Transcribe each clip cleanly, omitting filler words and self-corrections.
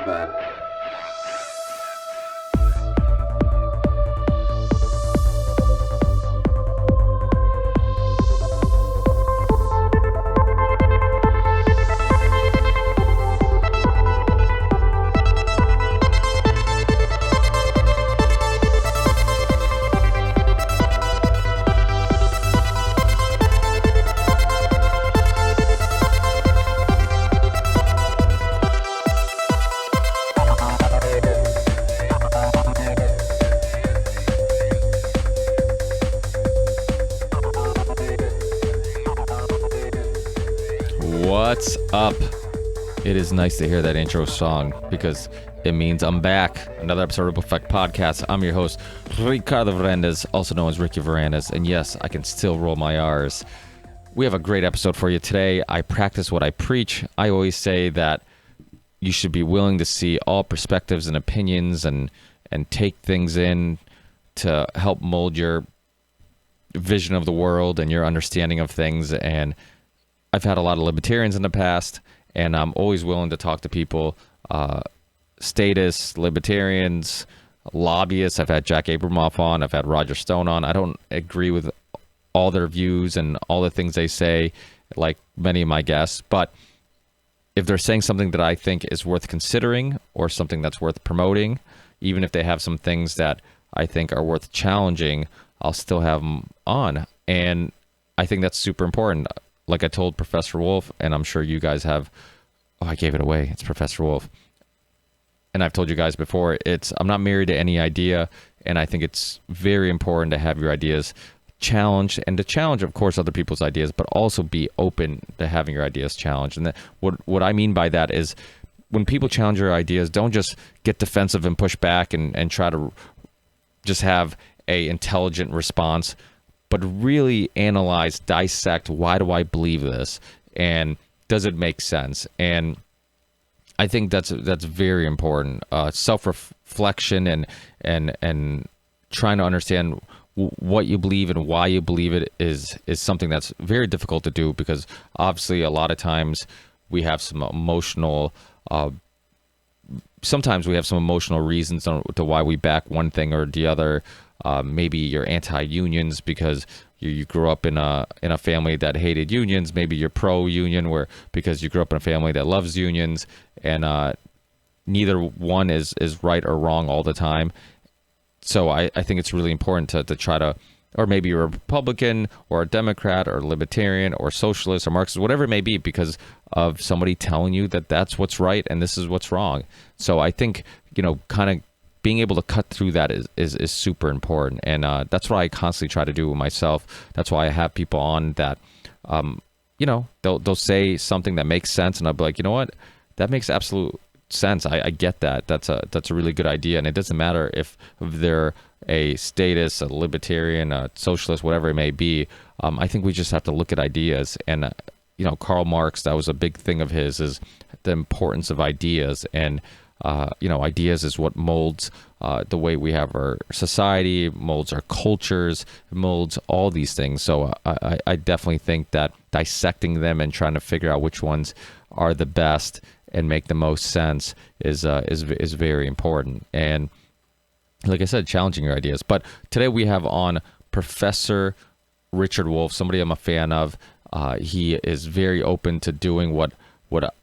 bad. What's up? It is nice to hear that intro song because it means I'm back. Another episode of Ripple Effect Podcast. I'm your host, Ricardo Varandas, also known as Ricky Varandas. And yes, I can still roll my R's. We have a great episode for you today. I practice what I preach. I always say that you should be willing to see all perspectives and opinions and take things in to help mold your vision of the world and your understanding of things. And I've had a lot of libertarians in the past, and I'm always willing to talk to people, statists, libertarians, lobbyists. I've had Jack Abramoff on. I've had Roger Stone on. I don't agree with all their views and all the things they say, like many of my guests. But if they're saying something that I think is worth considering or something that's worth promoting, even if they have some things that I think are worth challenging, I'll still have them on. And I think that's super important. Like I told Professor Wolff, and I'm sure you guys have, I gave it away. It's Professor Wolff. And I've told you guys before, I'm not married to any idea, and I think it's very important to have your ideas challenged, and to challenge, of course, other people's ideas, but also be open to having your ideas challenged. And what I mean by that is when people challenge your ideas, don't just get defensive and push back and try to just have a intelligent response, but really analyze, dissect, why do I believe this? And does it make sense? And I think that's very important. Self-reflection and trying to understand what you believe and why you believe it is something that's very difficult to do, because obviously a lot of times we have some emotional sometimes we have some emotional reasons to why we back one thing or the other. Maybe you're anti-unions because you grew up in a family that hated unions. Maybe you're pro-union because you grew up in a family that loves unions, and neither one is right or wrong all the time. So I think it's really important to try to, or maybe you're a Republican or a Democrat or a Libertarian or Socialist or Marxist, whatever it may be, because of somebody telling you that that's what's right and this is what's wrong. So I think, kind of being able to cut through that is super important. And that's what I constantly try to do with myself. That's why I have people on that, they'll say something that makes sense, and I'll be like, you know what, that makes absolute sense. I get that. That's a really good idea. And it doesn't matter if they're a statist, a libertarian, a socialist, whatever it may be. I think we just have to look at ideas. And, Karl Marx, that was a big thing of his, is the importance of ideas. And ideas is what molds the way we have our society, molds our cultures, molds all these things. So I definitely think that dissecting them and trying to figure out which ones are the best and make the most sense is very important. And like I said, challenging your ideas. But today we have on Professor Richard Wolff, somebody I'm a fan of. He is very open to doing what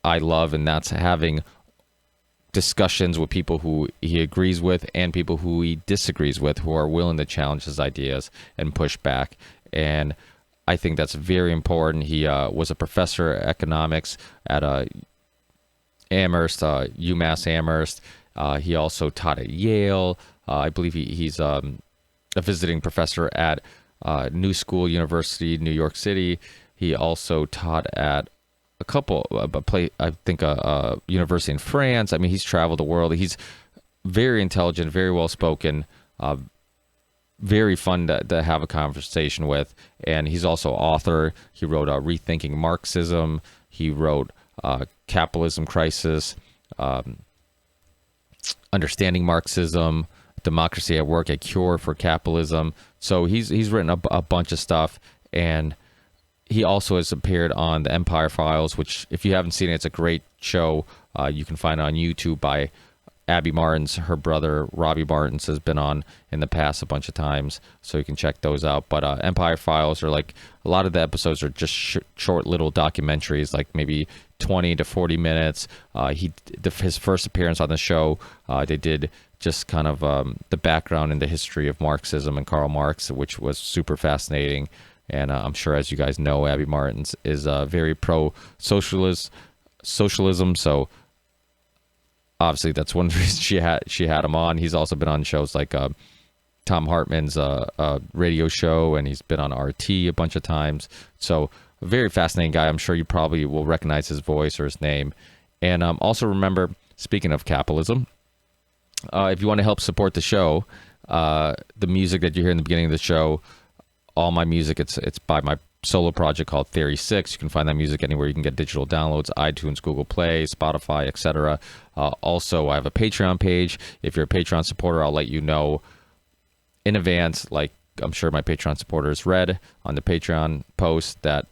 I love, and that's having discussions with people who he agrees with and people who he disagrees with, who are willing to challenge his ideas and push back. And I think that's very important. He was a professor of economics at Amherst, UMass Amherst. He also taught at Yale. I believe he's a visiting professor at New School University, New York City. He also taught at a university in France. I mean, he's traveled the world. He's very intelligent, very well spoken, very fun to have a conversation with. And he's also author. He wrote Rethinking Marxism. He wrote Capitalism Crisis, Understanding Marxism, Democracy at Work, A Cure for Capitalism. So he's written a bunch of stuff, and he also has appeared on the Empire Files, which, if you haven't seen it, it's a great show You can find it on YouTube by Abby Martins. Her brother Robbie Martins has been on in the past a bunch of times, so you can check those out. But Empire Files are like, a lot of the episodes are just short little documentaries, like maybe 20 to 40 minutes. His first appearance on the show, they did just kind of the background and the history of Marxism and Karl Marx, which was super fascinating. And I'm sure, as you guys know, Abby Martins is very pro-socialism, so obviously that's one reason she had him on. He's also been on shows like Tom Hartman's radio show, and he's been on RT a bunch of times. So a very fascinating guy. I'm sure you probably will recognize his voice or his name. And also remember, speaking of capitalism, if you want to help support the show, the music that you hear in the beginning of the show, all my music, it's by my solo project called Theory 6. You can find that music anywhere you can get digital downloads: iTunes, Google Play, Spotify, etc. Also, I have a Patreon page. If you're a Patreon supporter, I'll let you know in advance, like I'm sure my Patreon supporters read on the Patreon post, that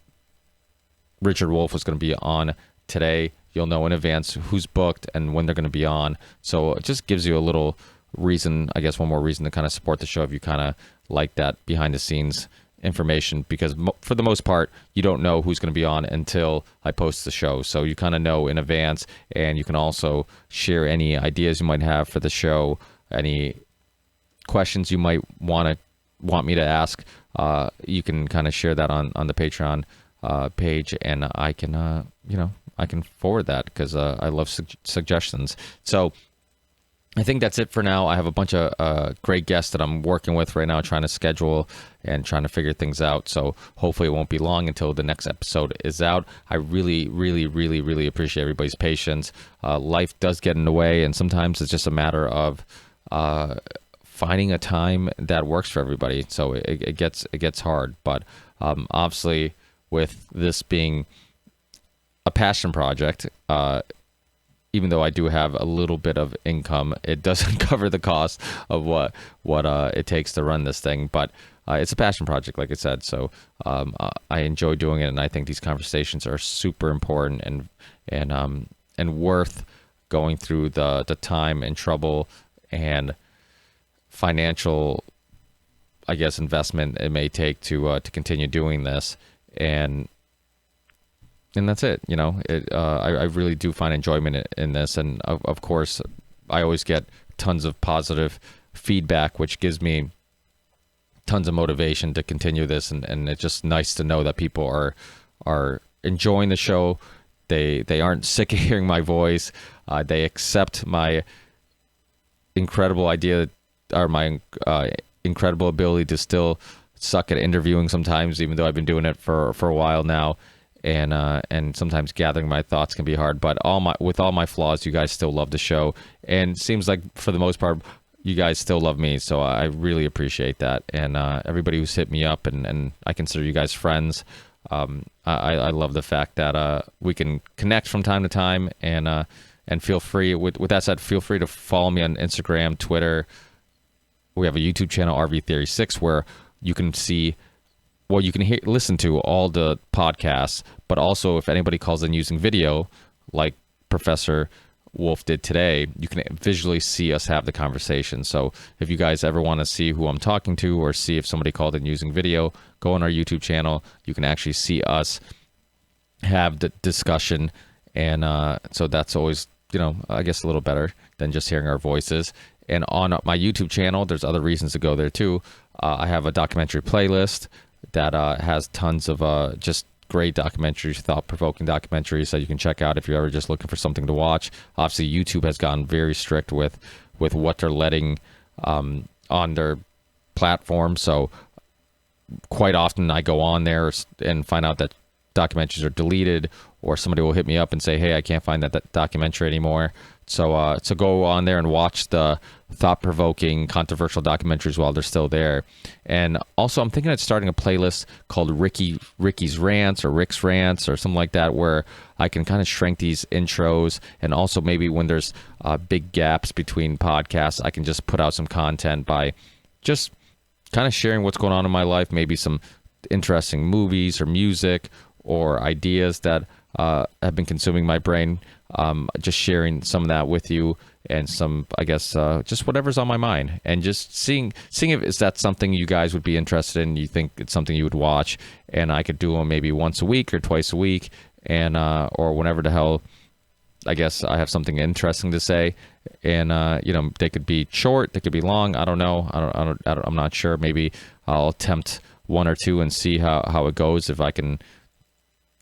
Richard Wolff was going to be on today. You'll know in advance who's booked and when they're going to be on. So it just gives you a little reason, I guess one more reason to kind of support the show if you kind of like that behind the scenes information, because for the most part, you don't know who's going to be on until I post the show. So you kind of know in advance, and you can also share any ideas you might have for the show, any questions you might want me to ask. You can kind of share that on the Patreon page, and I can I can forward that, because I love suggestions. So I think that's it for now. I have a bunch of great guests that I'm working with right now, trying to schedule and trying to figure things out. So hopefully it won't be long until the next episode is out. I really, really, really, really appreciate everybody's patience. Life does get in the way, and sometimes it's just a matter of finding a time that works for everybody. So it gets hard. But obviously, with this being a passion project, even though I do have a little bit of income, it doesn't cover the cost of what it takes to run this thing. But it's a passion project, like I said. So I enjoy doing it, and I think these conversations are super important and worth going through the time and trouble and financial, I guess, investment it may take to continue doing this. And that's it. I really do find enjoyment in this. And of course, I always get tons of positive feedback, which gives me tons of motivation to continue this. And it's just nice to know that people are enjoying the show. They aren't sick of hearing my voice. They accept my incredible idea, or my incredible ability to still suck at interviewing sometimes, even though I've been doing it for a while now. And sometimes gathering my thoughts can be hard, but with all my flaws, you guys still love the show, and it seems like for the most part, you guys still love me. So I really appreciate that. And everybody who's hit me up, and I consider you guys friends. I love the fact that we can connect from time to time, and feel free. With that said, feel free to follow me on Instagram, Twitter. We have a YouTube channel, RV Theory 6, where you can see. Well, you can listen to all the podcasts, but also if anybody calls in using video, like Professor Wolff did today, you can visually see us have the conversation. So if you guys ever want to see who I'm talking to, or see if somebody called in using video, go on our YouTube channel. You can actually see us have the discussion. And so that's always, I guess a little better than just hearing our voices. And on my YouTube channel, there's other reasons to go there too. I have a documentary playlist that has tons of just great documentaries, thought-provoking documentaries that you can check out if you're ever just looking for something to watch. Obviously, YouTube has gotten very strict with what they're letting on their platform. So quite often I go on there and find out that documentaries are deleted, or somebody will hit me up and say, hey, I can't find that documentary anymore. So go on there and watch the thought-provoking, controversial documentaries while they're still there. And also, I'm thinking of starting a playlist called Ricky's Rants, or Rick's Rants, or something like that, where I can kind of shrink these intros. And also maybe when there's big gaps between podcasts, I can just put out some content by just kind of sharing what's going on in my life, maybe some interesting movies or music or ideas that have been consuming my brain. Just sharing some of that with you, and some, I guess, just whatever's on my mind, and just seeing if that's something you guys would be interested in. You think it's something you would watch, and I could do them maybe once a week or twice a week, and or whenever the hell I guess I have something interesting to say. And they could be short, they could be long. I don't know. I'm not sure. Maybe I'll attempt one or two and see how it goes, if I can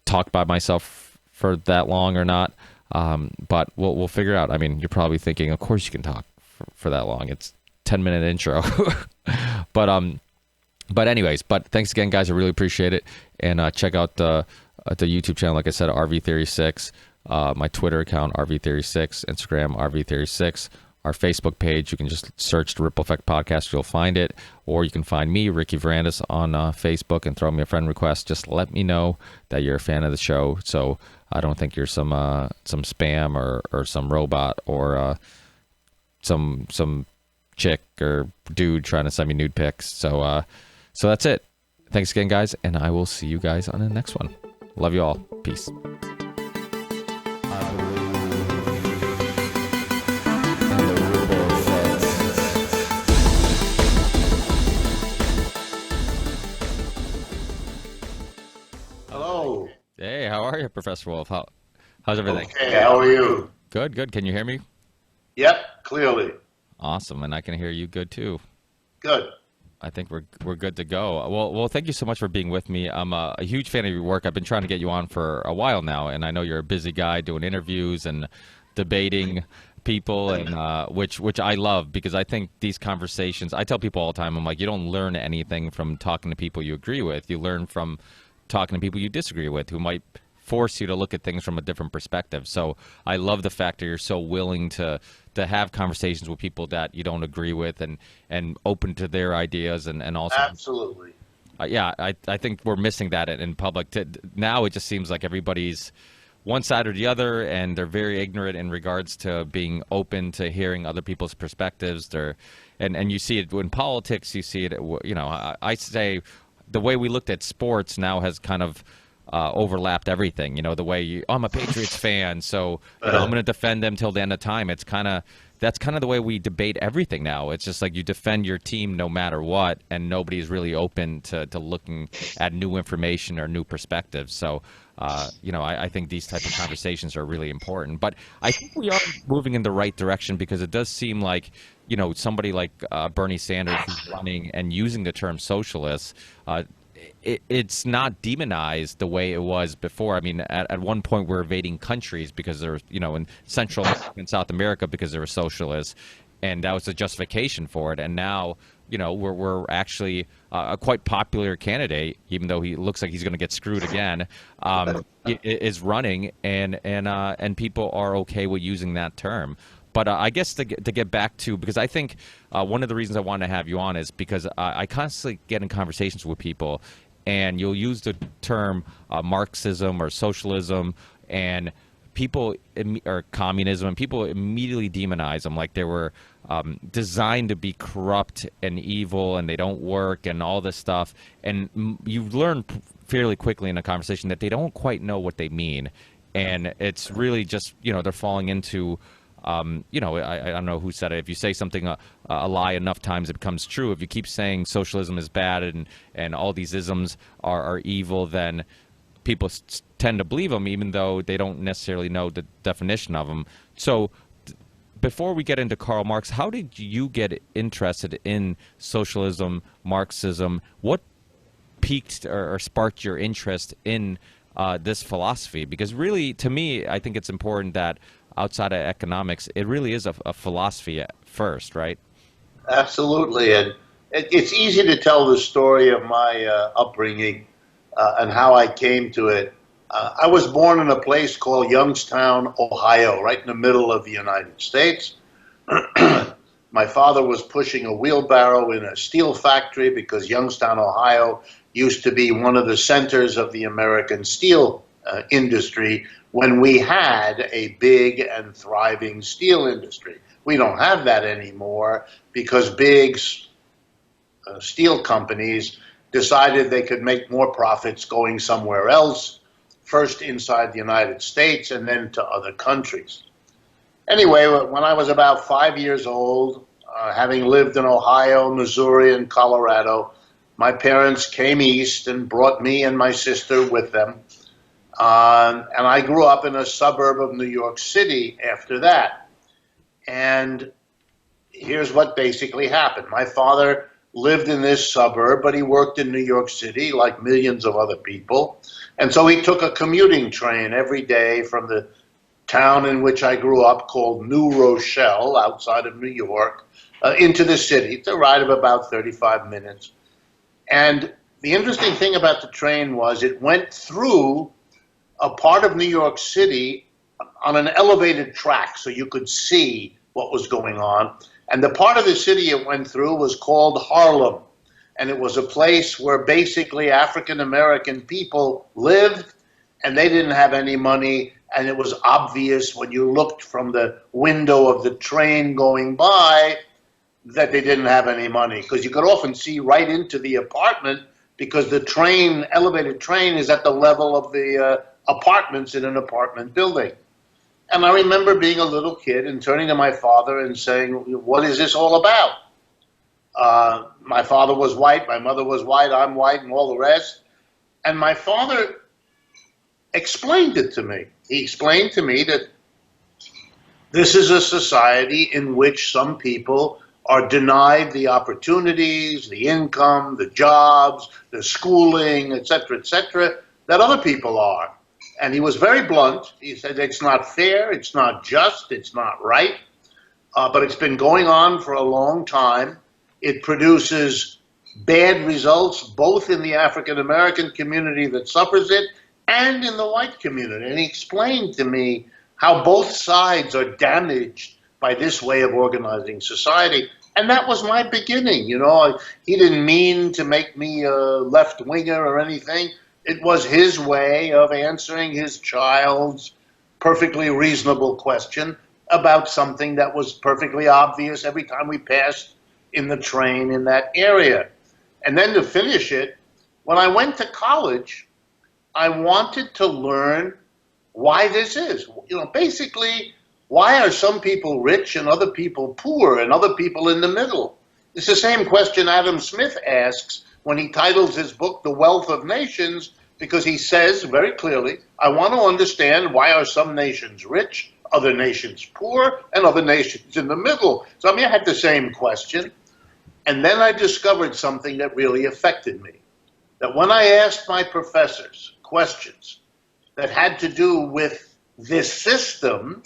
talk by myself for that long or not. But we'll figure out. I mean, you're probably thinking, of course you can talk for that long. It's 10-minute intro. But anyways, thanks again, guys. I really appreciate it. And check out the YouTube channel, like I said, RV Theory 6. My Twitter account, RV Theory 6, Instagram, RV Theory 6. Our Facebook page, you can just search the Ripple Effect Podcast, you'll find it. Or you can find me, Ricky Varandas, on Facebook and throw me a friend request. Just let me know that you're a fan of the show, so I don't think you're some spam or some robot or some chick or dude trying to send me nude pics. So that's it. Thanks again, guys, and I will see you guys on the next one. Love you all. Peace. Hello. Hey, how are you, Professor Wolff? How's everything? Okay, how are you? Good. Can you hear me? Yep, clearly. Awesome, and I can hear you good too. Good. I think we're good to go. Well, thank you so much for being with me. I'm a huge fan of your work. I've been trying to get you on for a while now, and I know you're a busy guy doing interviews and debating people, and which I love, because I think these conversations, I tell people all the time, I'm like, you don't learn anything from talking to people you agree with. You learn from talking to people you disagree with, who might force you to look at things from a different perspective. So I love the fact that you're so willing to have conversations with people that you don't agree with, and open to their ideas, and also absolutely. I think we're missing that in public. Now it just seems like everybody's one side or the other, and they're very ignorant in regards to being open to hearing other people's perspectives. And you see it in politics. You see it. I say the way we looked at sports now has kind of overlapped everything. The way I'm a Patriots fan, so I'm going to defend them till the end of time. That's kind of the way we debate everything now. It's just like you defend your team no matter what, and nobody's really open to looking at new information or new perspectives. So, I think these type of conversations are really important. But I think we are moving in the right direction, because it does seem like, somebody like Bernie Sanders, who's running and using the term socialist, it's not demonized the way it was before. I mean, at one point we're invading countries because there was, in Central and South America, because there were socialists, and that was a justification for it. And now, we're actually a quite popular candidate, even though he looks like he's going to get screwed again, is running, and people are okay with using that term. But I guess to get back to, because I think one of the reasons I wanted to have you on is because I constantly get in conversations with people, and you'll use the term Marxism or socialism, and people, or communism, and people immediately demonize them like they were designed to be corrupt and evil, and they don't work, and all this stuff. And you learn fairly quickly in a conversation that they don't quite know what they mean, and it's really just, they're falling into I don't know who said it. If you say something, a lie enough times, it becomes true. If you keep saying socialism is bad and all these isms are evil, then people tend to believe them, even though they don't necessarily know the definition of them. So before we get into Karl Marx, how did you get interested in socialism, Marxism? What piqued or sparked your interest in this philosophy? Because really, to me, I think it's important that outside of economics, it really is a philosophy at first, right? Absolutely. And it's easy to tell the story of my upbringing and how I came to it. I was born in a place called Youngstown, Ohio, right in the middle of the United States. My father was pushing a wheelbarrow in a steel factory because Youngstown, Ohio used to be one of the centers of the American steel industry when we had a big and thriving steel industry. We don't have that anymore because big steel companies decided they could make more profits going somewhere else. first inside the United States and then to other countries. Anyway, when I was about 5 years old, having lived in Ohio, Missouri, and Colorado, my parents came east and brought me and my sister with them. And I grew up in a suburb of New York City after that. And here's what basically happened. My father lived in this suburb, but he worked in New York City like millions of other people. And so he took a commuting train every day from the town in which I grew up called New Rochelle, outside of New York, into the city. It's a ride of about 35 minutes. And the interesting thing about the train was it went through a part of New York City on an elevated track so you could see what was going on. And the part of the city it went through was called Harlem. And it was a place where basically African American people lived, and they didn't have any money. And it was obvious when you looked from the window of the train going by that they didn't have any money, because you could often see right into the apartment because the train, elevated train, is at the level of the apartments in an apartment building. And I remember being a little kid and turning to my father and saying, what is this all about? My father was white, my mother was white, I'm white, and all the rest. And my father explained it to me. He explained to me that this is a society in which some people are denied the opportunities, the income, the jobs, the schooling, et cetera, that other people are. And he was very blunt. He said, it's not fair, it's not just, it's not right, but it's been going on for a long time. It produces bad results both in the African American community that suffers it and in the white community. And he explained to me how both sides are damaged by this way of organizing society. And that was my beginning, you know. He didn't mean to make me a left-winger or anything. It was his way of answering his child's perfectly reasonable question about something that was perfectly obvious every time we passed in the train in that area. And then to finish it, when I went to college, I wanted to learn why this is. You know, basically, why are some people rich and other people poor and other people in the middle? It's the same question Adam Smith asks when he titles his book The Wealth of Nations, because he says very clearly, I want to understand why are some nations rich, other nations poor, and other nations in the middle. So I mean, I had the same question. And then I discovered something that really affected me. That when I asked my professors questions that had to do with this system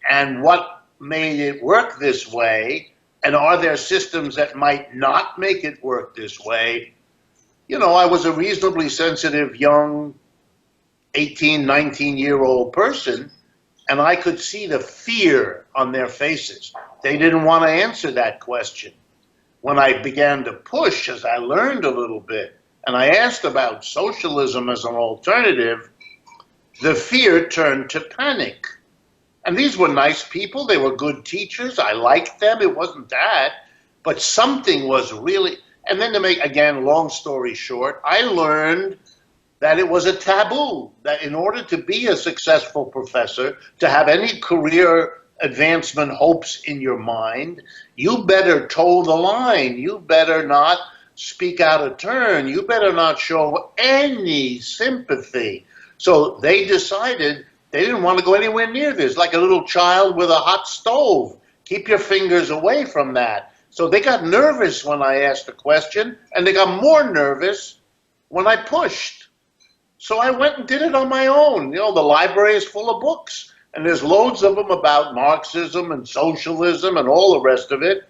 and what made it work this way, and are there systems that might not make it work this way, you know, I was a reasonably sensitive young 18, 19-year-old person, and I could see the fear on their faces. They didn't want to answer that question. When I began to push, as I learned a little bit, and I asked about socialism as an alternative, the fear turned to panic. And these were nice people. They were good teachers. I liked them. It wasn't that. But something was really... And then to make, again, long story short, I learned that it was a taboo, that in order to be a successful professor, to have any career advancement hopes in your mind, you better toe the line. You better not speak out of turn. You better not show any sympathy. So they decided they didn't want to go anywhere near this, like a little child with a hot stove. Keep your fingers away from that. So they got nervous when I asked a question, and they got more nervous when I pushed. So I went and did it on my own. You know, the library is full of books, and there's loads of them about Marxism and socialism and all the rest of it.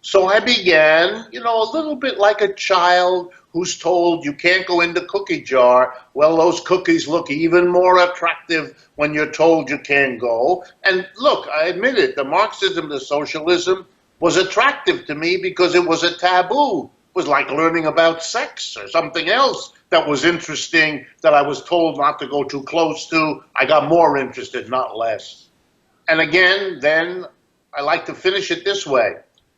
So I began, you know, a little bit like a child who's told you can't go in the cookie jar. Well, those cookies look even more attractive when you're told you can't go. And look, I admit it, the Marxism, the socialism was attractive to me because it was a taboo. It was like learning about sex or something else that was interesting that I was told not to go too close to. I got more interested, not less. And again, then I like to finish it this way.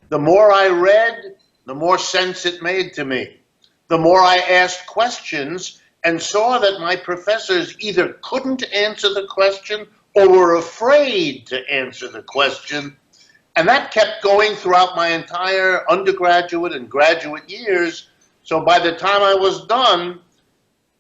The more I read, the more sense it made to me. The more I asked questions, and saw that my professors either couldn't answer the question or were afraid to answer the question. And that kept going throughout my entire undergraduate and graduate years. So by the time I was done,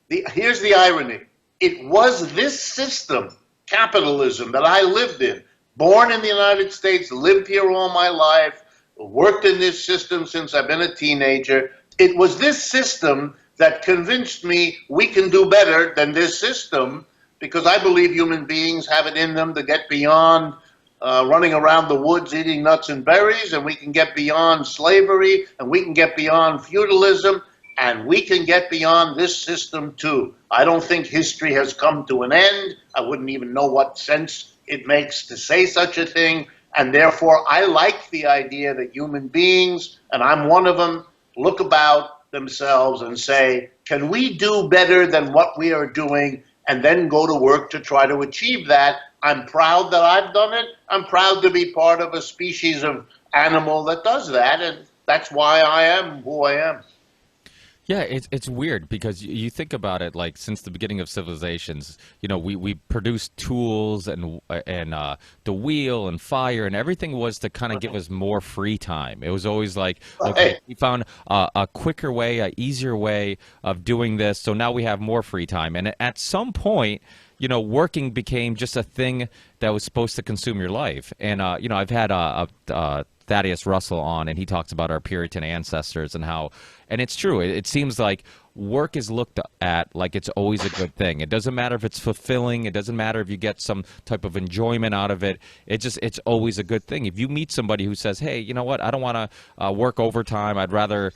here's the irony. It was this system, capitalism, that I lived in. Born in the United States, lived here all my life, worked in this system since I've been a teenager. It was this system that convinced me we can do better than this system, because I believe human beings have it in them to get beyond running around the woods eating nuts and berries, and we can get beyond slavery, and we can get beyond feudalism, and we can get beyond this system too. I don't think history has come to an end. I wouldn't even know what sense it makes to say such a thing, and therefore I like the idea that human beings, and I'm one of them, look about themselves and say, can we do better than what we are doing, and then go to work to try to achieve that. I'm proud that I've done it. I'm proud to be part of a species of animal that does that, and that's why I am who I am. Yeah, it's weird because you think about it, like since the beginning of civilizations, you know, we produced tools and the wheel and fire and everything was to kind of give us more free time. It was always like, okay, we found a quicker way, a easier way of doing this, so now we have more free time. And at some point, you know, working became just a thing that was supposed to consume your life. And you know, I've had Thaddeus Russell on, and he talks about our Puritan ancestors and how, and it's true, it seems like work is looked at like it's always a good thing. It doesn't matter if it's fulfilling, it doesn't matter if you get some type of enjoyment out of it, it's always a good thing. If you meet somebody who says, hey, you know what, I don't want to work overtime, I'd rather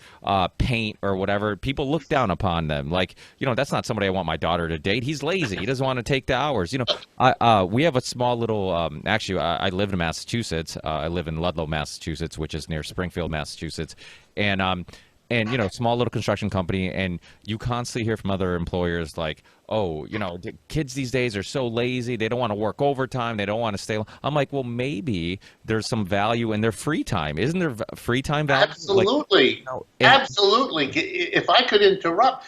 paint or whatever, people look down upon them. Like, you know, that's not somebody I want my daughter to date. He's lazy, he doesn't want to take the hours. You know, we have a small little, actually, I live in Massachusetts. I live in Ludlow, Massachusetts, which is near Springfield, Massachusetts. And you know, small little construction company, and you constantly hear from other employers like, oh, you know, the kids these days are so lazy, they don't want to work overtime, they don't want to stay. I'm like, well, maybe there's some value in their free time. Isn't there free time value? Absolutely. Like, you know, absolutely. If I could interrupt,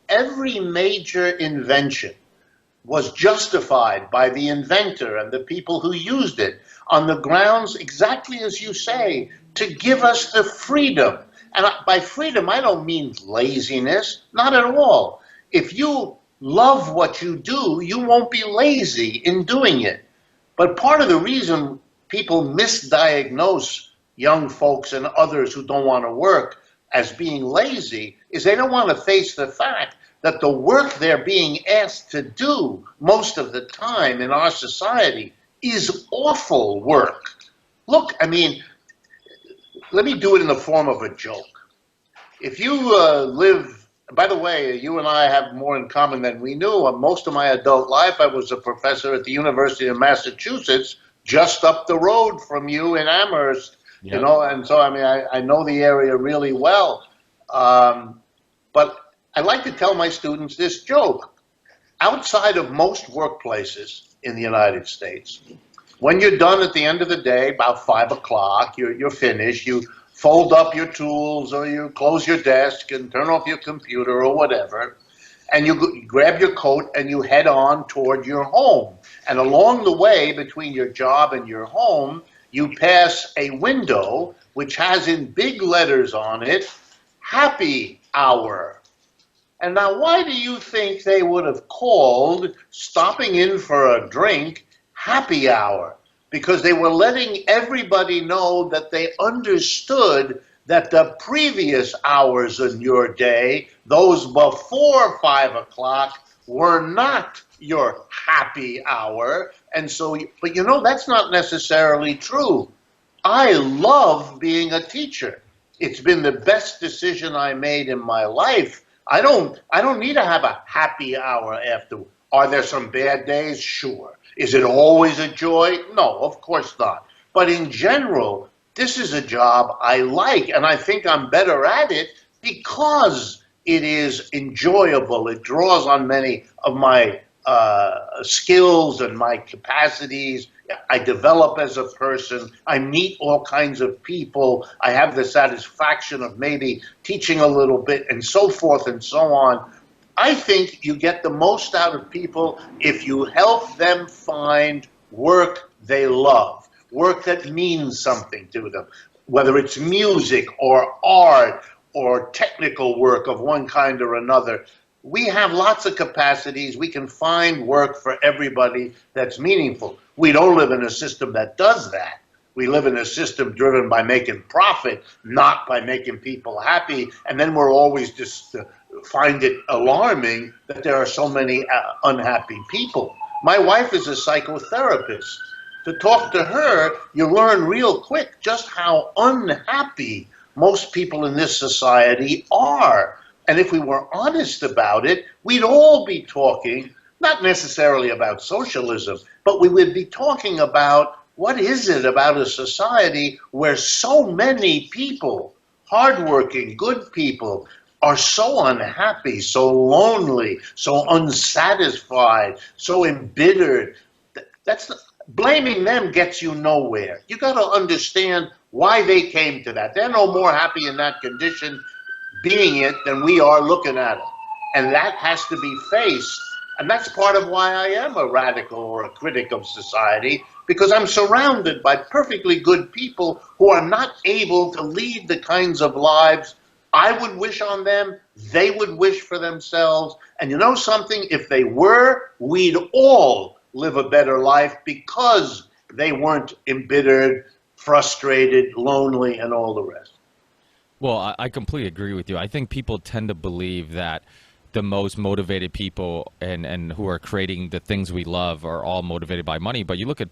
every major invention was justified by the inventor and the people who used it on the grounds, exactly as you say, to give us the freedom. And by freedom, I don't mean laziness, not at all. If you love what you do, you won't be lazy in doing it. But part of the reason people misdiagnose young folks and others who don't want to work as being lazy is they don't want to face the fact that the work they're being asked to do most of the time in our society is awful work. Look, I mean, let me do it in the form of a joke. If you live, by the way, you and I have more in common than we knew. Most of my adult life, I was a professor at the University of Massachusetts, just up the road from you in Amherst. Yep. You know, and so, I mean, I know the area really well. But I like to tell my students this joke. Outside of most workplaces in the United States, when you're done at the end of the day, about 5 o'clock, you're finished, you fold up your tools or you close your desk and turn off your computer or whatever, and you grab your coat and you head on toward your home. And along the way between your job and your home, you pass a window which has in big letters on it, happy hour. And now why do you think they would have called stopping in for a drink happy hour? Because they were letting everybody know that they understood that the previous hours in your day, those before 5 o'clock, were not your happy hour. And so, but you know, that's not necessarily true. I love being a teacher. It's been the best decision I made in my life. I don't need to have a happy hour after. Are there some bad days? Sure. Is it always a joy? No, of course not. But in general, this is a job I like, and I think I'm better at it because it is enjoyable. It draws on many of my skills and my capacities. I develop as a person. I meet all kinds of people. I have the satisfaction of maybe teaching a little bit and so forth and so on. I think you get the most out of people if you help them find work they love, work that means something to them, whether it's music or art or technical work of one kind or another. We have lots of capacities. We can find work for everybody that's meaningful. We don't live in a system that does that. We live in a system driven by making profit, not by making people happy. And then we're always just find it alarming that there are so many unhappy people. My wife is a psychotherapist. To talk to her, you learn real quick just how unhappy most people in this society are. And if we were honest about it, we'd all be talking, not necessarily about socialism, but we would be talking about what is it about a society where so many people, hardworking, good people, are so unhappy, so lonely, so unsatisfied, so embittered. Blaming them gets you nowhere. You got to understand why they came to that. They're no more happy in that condition being it than we are looking at it. And that has to be faced. And that's part of why I am a radical or a critic of society, because I'm surrounded by perfectly good people who are not able to lead the kinds of lives I would wish on them, they would wish for themselves. And you know something? If they were, we'd all live a better life because they weren't embittered, frustrated, lonely, and all the rest. Well, I completely agree with you. I think people tend to believe that the most motivated people and who are creating the things we love are all motivated by money. But you look at,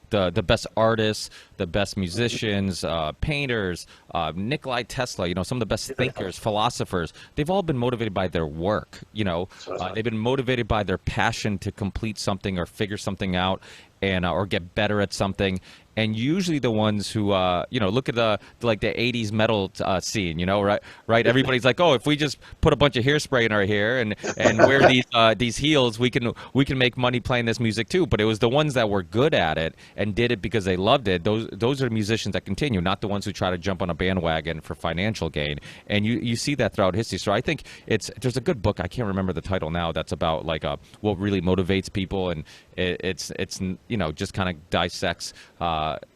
the best artists, the best musicians, painters, Nikolai Tesla, some of the best thinkers, philosophers, they've all been motivated by their work. They've been motivated by their passion to complete something or figure something out and or get better at something. And usually the ones who, look at the 80s metal scene, right? Everybody's like, oh, if we just put a bunch of hairspray in our hair and wear these heels, we can make money playing this music too. But it was the ones that were good at it and did it because they loved it. Those are musicians that continue, not the ones who try to jump on a bandwagon for financial gain. And you see that throughout history. So I think there's a good book, I can't remember the title now, that's about what really motivates people, and it's just kind of dissects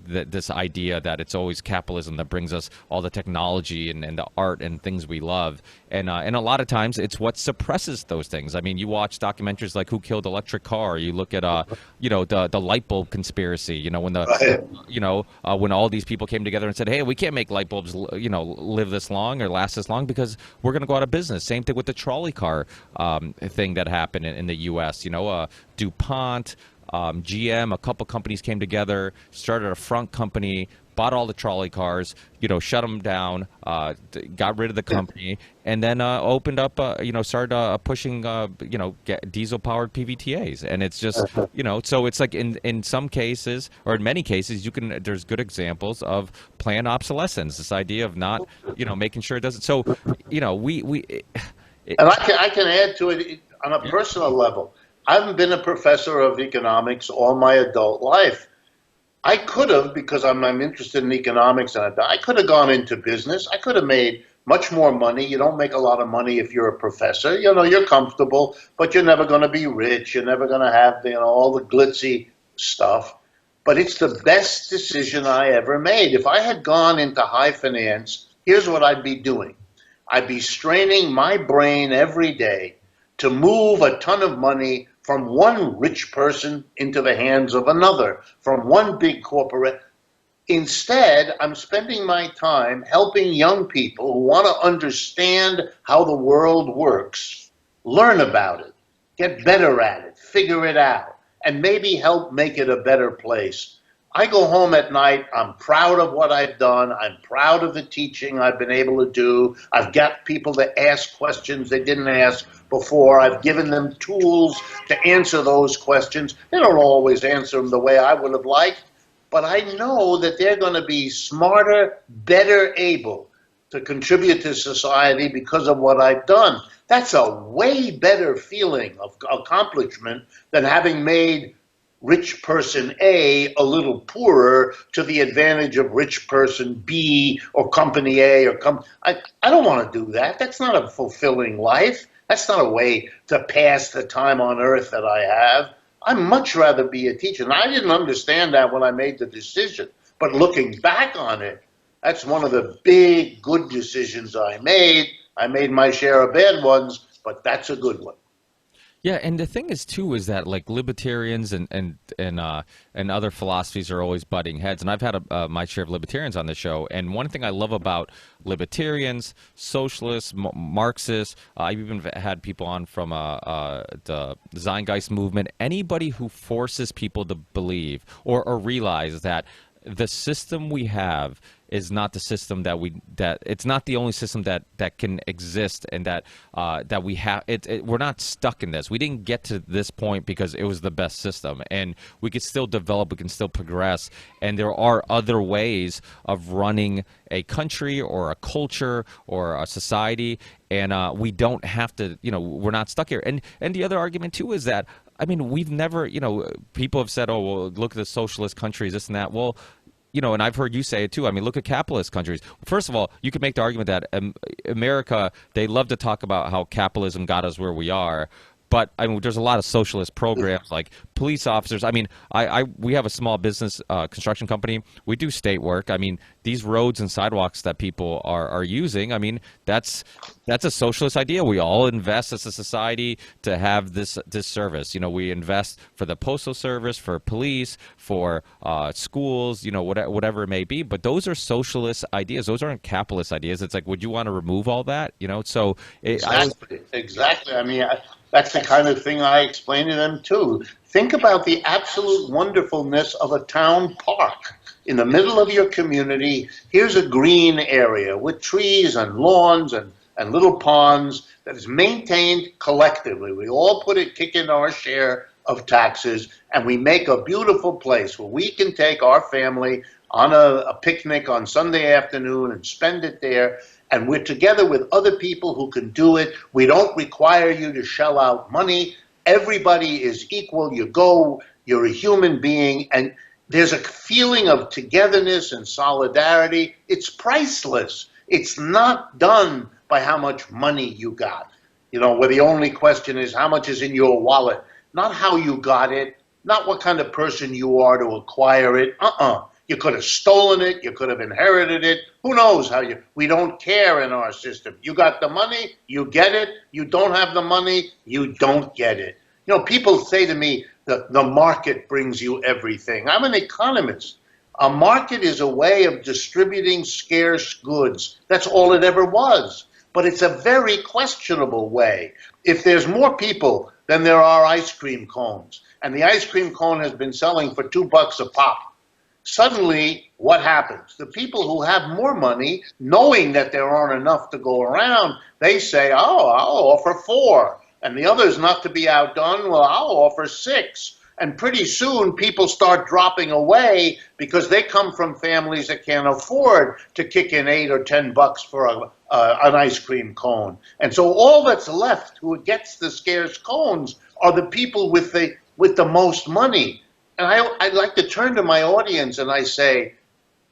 this idea that it's always capitalism that brings us all the technology and the art and things we love, and a lot of times it's what suppresses those things. I mean, you watch documentaries like Who Killed Electric Car, you look at the light bulb conspiracy, when when all these people came together and said, hey, we can't make light bulbs live this long or last this long because we're going to go out of business. Same thing with the trolley car thing that happened in the US. DuPont, GM, a couple companies came together, started a front company, bought all the trolley cars, shut them down, got rid of the company, and then opened up, started pushing, diesel-powered PVTAs. And it's just, so it's like in some cases, or in many cases, there's good examples of planned obsolescence, this idea of not, making sure it doesn't. So, and I can add to it on a personal level. I've been a professor of economics all my adult life. I could have, because I'm interested in economics, and I could have gone into business. I could have made much more money. You don't make a lot of money if you're a professor. You're comfortable, but you're never going to be rich. You're never going to have all the glitzy stuff. But it's the best decision I ever made. If I had gone into high finance, here's what I'd be doing. I'd be straining my brain every day to move a ton of money from one rich person into the hands of another, from one big corporate. Instead, I'm spending my time helping young people who want to understand how the world works, learn about it, get better at it, figure it out, and maybe help make it a better place. I go home at night, I'm proud of what I've done, I'm proud of the teaching I've been able to do, I've got people to ask questions they didn't ask before, I've given them tools to answer those questions. They don't always answer them the way I would have liked, but I know that they're going to be smarter, better able to contribute to society because of what I've done. That's a way better feeling of accomplishment than having made rich person A a little poorer to the advantage of rich person B or company A or I don't want to do that. That's not a fulfilling life. That's not a way to pass the time on earth that I have. I'd much rather be a teacher. And I didn't understand that when I made the decision. But looking back on it, that's one of the big good decisions I made. I made my share of bad ones, but that's a good one. Yeah, and the thing is too is that like libertarians and other philosophies are always butting heads, and I've had my share of libertarians on the show. And one thing I love about libertarians, socialists, Marxists, I've even had people on from the Zeitgeist movement. Anybody who forces people to believe or realize that the system we have is not the system that it's not the only system that can exist, and that we have we're not stuck in this. We didn't get to this point because it was the best system, and we can still develop, we can still progress, and there are other ways of running a country or a culture or a society, and we don't have to, we're not stuck here. And the other argument too is that, I mean, we've never, people have said, oh, well, look at the socialist countries, this and that. Well, and I've heard you say it too. I mean, look at capitalist countries. First of all, you could make the argument that America, they love to talk about how capitalism got us where we are. But I mean, there's a lot of socialist programs like police officers. I mean, we have a small business construction company. We do state work. I mean, these roads and sidewalks that people are using, I mean, that's a socialist idea. We all invest as a society to have this service. We invest for the postal service, for police, for schools, whatever it may be. But those are socialist ideas. Those aren't capitalist ideas. It's like, would you want to remove all that? So Exactly. I mean, that's the kind of thing I explain to them too. Think about the absolute wonderfulness of a town park in the middle of your community. Here's a green area with trees and lawns and little ponds that is maintained collectively. We all kick in our share of taxes, and we make a beautiful place where we can take our family on a picnic on Sunday afternoon and spend it there. And we're together with other people who can do it. We don't require you to shell out money. Everybody is equal. You go, you're a human being, and there's a feeling of togetherness and solidarity. It's priceless. It's not done by how much money you got. Where the only question is how much is in your wallet, not how you got it, not what kind of person you are to acquire it. You could have stolen it. You could have inherited it. Who knows how we don't care in our system. You got the money, you get it. You don't have the money, you don't get it. People say to me, the market brings you everything. I'm an economist. A market is a way of distributing scarce goods. That's all it ever was. But it's a very questionable way. If there's more people than there are ice cream cones, and the ice cream cone has been selling for $2 a pop, suddenly, what happens? The people who have more money, knowing that there aren't enough to go around, they say, oh, I'll offer 4. And the others, not to be outdone, well, I'll offer 6. And pretty soon, people start dropping away because they come from families that can't afford to kick in $8 or $10 for an ice cream cone. And so all that's left, who gets the scarce cones, are the people with the most money. And I'd like to turn to my audience and I say,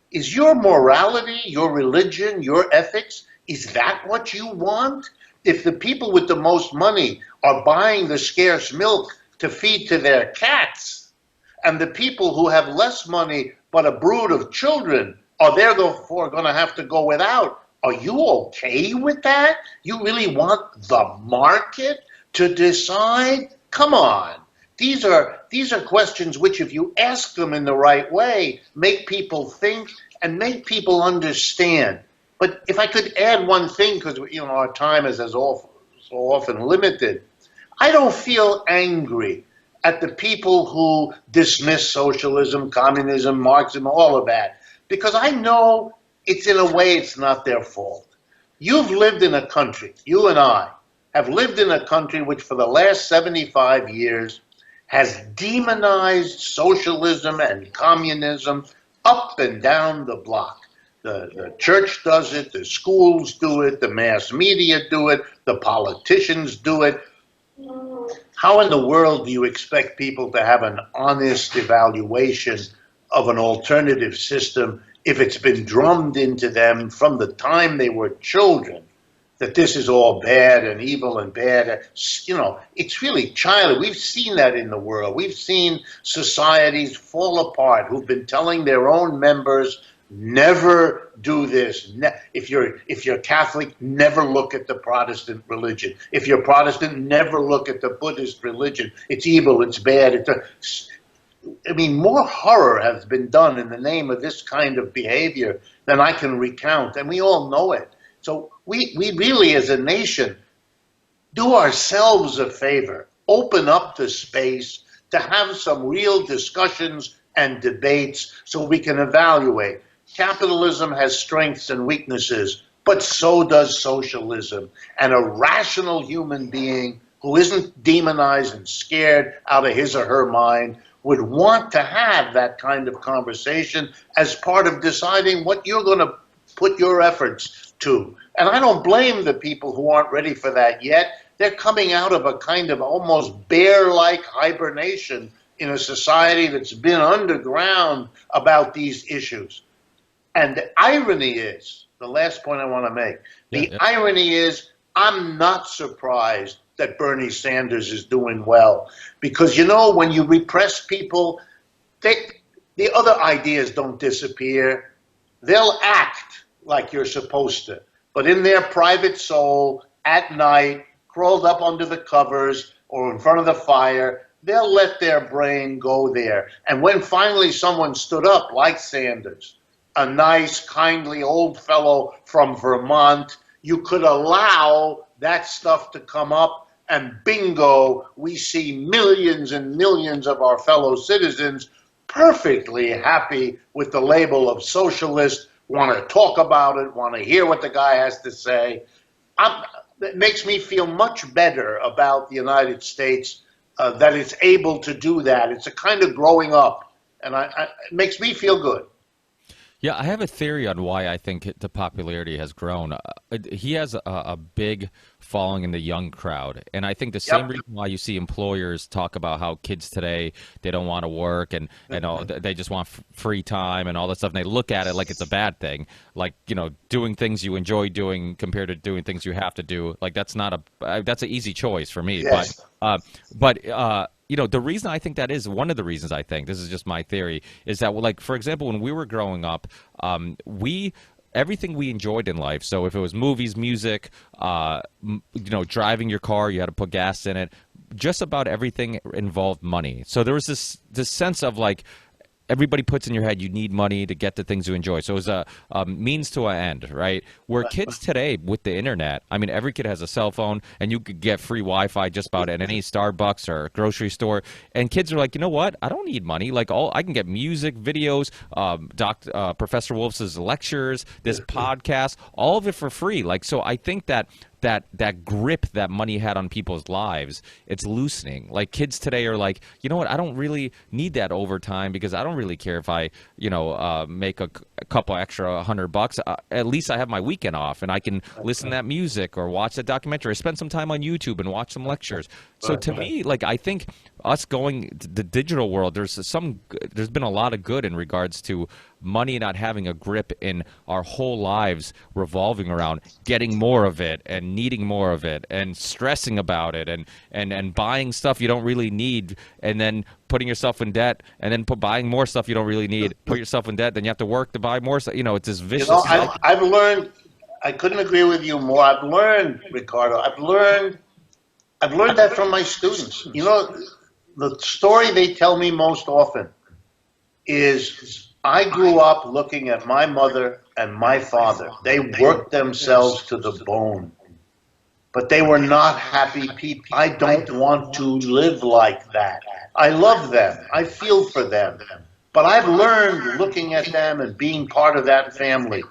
is your morality, your religion, your ethics, is that what you want? If the people with the most money are buying the scarce milk to feed to their cats, and the people who have less money but a brood of children are therefore going to have to go without, are you okay with that? You really want the market to decide? Come on. These are questions which, if you ask them in the right way, make people think and make people understand. But if I could add one thing, because our time is so often limited, I don't feel angry at the people who dismiss socialism, communism, Marxism, all of that, because I know in a way it's not their fault. You've lived in a country, you and I have lived in a country which for the last 75 years has demonized socialism and communism up and down the block. The church does it, the schools do it, the mass media do it, the politicians do it. How in the world do you expect people to have an honest evaluation of an alternative system if it's been drummed into them from the time they were children that this is all bad and evil and bad. You know, it's really childish. We've seen that in the world. We've seen societies fall apart who've been telling their own members, never do this. If you're Catholic, never look at the Protestant religion. If you're Protestant, never look at the Buddhist religion. It's evil, it's bad. I mean, more horror has been done in the name of this kind of behavior than I can recount, and we all know it. So we really, as a nation, do ourselves a favor, open up the space to have some real discussions and debates so we can evaluate. Capitalism has strengths and weaknesses, but so does socialism. And a rational human being who isn't demonized and scared out of his or her mind would want to have that kind of conversation as part of deciding what you're going to put your efforts to. And I don't blame the people who aren't ready for that yet. They're coming out of a kind of almost bear-like hibernation in a society that's been underground about these issues. And the irony is, the last point I want to make, irony is I'm not surprised that Bernie Sanders is doing well. Because, you know, when you repress people, the other ideas don't disappear. They'll act like you're supposed to. But in their private soul, at night, crawled up under the covers or in front of the fire, they'll let their brain go there. And when finally someone stood up, like Sanders, a nice, kindly old fellow from Vermont, you could allow that stuff to come up, and bingo, we see millions and millions of our fellow citizens perfectly happy with the label of socialist, want to talk about it, want to hear what the guy has to say. It makes me feel much better about the United States that it's able to do that. It's a kind of growing up, and it makes me feel good. Yeah, I have a theory on why I think the popularity has grown. He has a big following in the young crowd, and I think the same reason why you see employers talk about how kids today, they don't want to work and they just want free time and all that stuff, and they look at it like it's a bad thing, like, you know, doing things you enjoy doing compared to doing things you have to do. Like, that's not that's an easy choice for me. Yes. But you know, the reason I think that is, one of the reasons I think, this is just my theory, is that, like, for example, when we were growing up, everything we enjoyed in life, so if it was movies, music, you know, driving your car, you had to put gas in it, just about everything involved money. So there was this sense of, like, everybody puts in your head you need money to get the things you enjoy. So it was a means to an end, right? Where kids today with the internet, I mean, every kid has a cell phone, and you could get free Wi-Fi just about at any Starbucks or grocery store. And kids are like, you know what? I don't need money. Like, I can get music, videos, Professor Wolff's lectures, this podcast, all of it for free. Like, so I think that grip that money had on people's lives, it's loosening. Like, kids today are like, you know what, I don't really need that overtime because I don't really care if I, you know, make a couple extra $100. At least I have my weekend off and I can listen to that music or watch that documentary or spend some time on YouTube and watch some lectures. So to me, like, I think us going to the digital world, there's been a lot of good in regards to money not having a grip in our whole lives, revolving around getting more of it and needing more of it and stressing about it and buying stuff you don't really need and then putting yourself in debt and then buying more stuff you don't really need, put yourself in debt, then you have to work to buy more stuff. You know, it's this vicious cycle. I've learned, I couldn't agree with you more. I've learned, Ricardo, I've learned that from my students. You know, the story they tell me most often is, I grew up looking at my mother and my father. They worked themselves to the bone, but they were not happy people. I don't want to live like that. I love them. I feel for them. But I've learned, looking at them and being part of that family,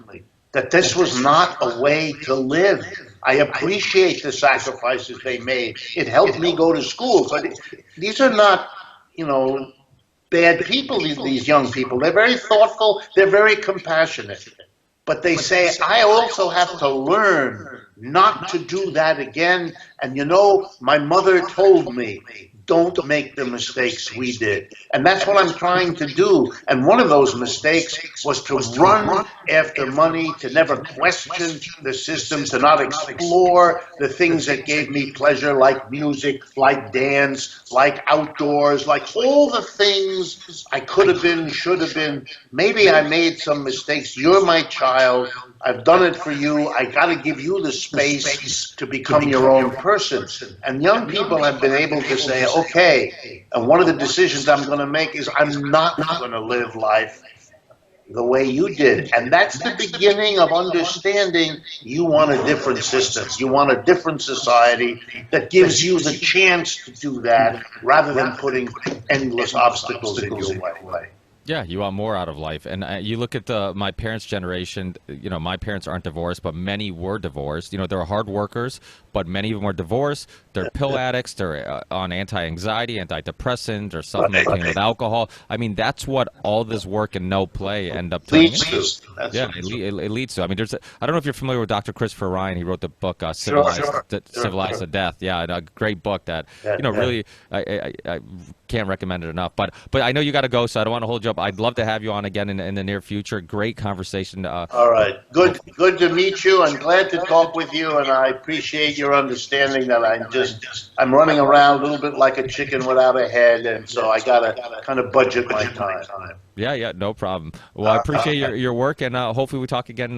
that this was not a way to live. I appreciate the sacrifices they made. It helped me go to school. But these are not, you know, bad people, these young people. They're very thoughtful. They're very compassionate. But they say, I also have to learn not to do that again. And, you know, my mother told me, don't make the mistakes we did. And that's what I'm trying to do. And one of those mistakes was to run after money, to never question the system, to not explore the things that gave me pleasure, like music, like dance, like outdoors, like all the things I could have been, should have been. Maybe I made some mistakes. You're my child. I've done it for you. I got to give you the space to become your own person. And young people have been able to say, okay, and one of the decisions I'm going to make is I'm not going to live life the way you did. And that's the beginning of understanding you want a different system. You want a different society that gives you the chance to do that rather than putting endless obstacles in your way. Yeah, you want more out of life. And you look at my parents' generation, you know, my parents aren't divorced, but many were divorced. You know, they were hard workers, but many of them were divorced. They're pill addicts. They're on anti-anxiety, antidepressants, or self-medicating with alcohol. I mean, that's what all this work and no play end up turning into. Yeah, it leads to. I mean, I don't know if you're familiar with Dr. Christopher Ryan. He wrote the book Civilized to Death. Yeah, a great book that, you know, really, I can't recommend it enough. But I know you got to go, so I don't want to hold you up. I'd love to have you on again in the near future. Great conversation. All right. Good to meet you. I'm glad to talk with you, and I appreciate your understanding that I'm running around a little bit like a chicken without a head, and so I got to kind of budget my time. Yeah, no problem. Well, I appreciate your work, and hopefully we talk again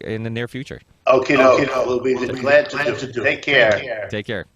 in the near future. Okay, we'll be glad to do. Take care. Take care.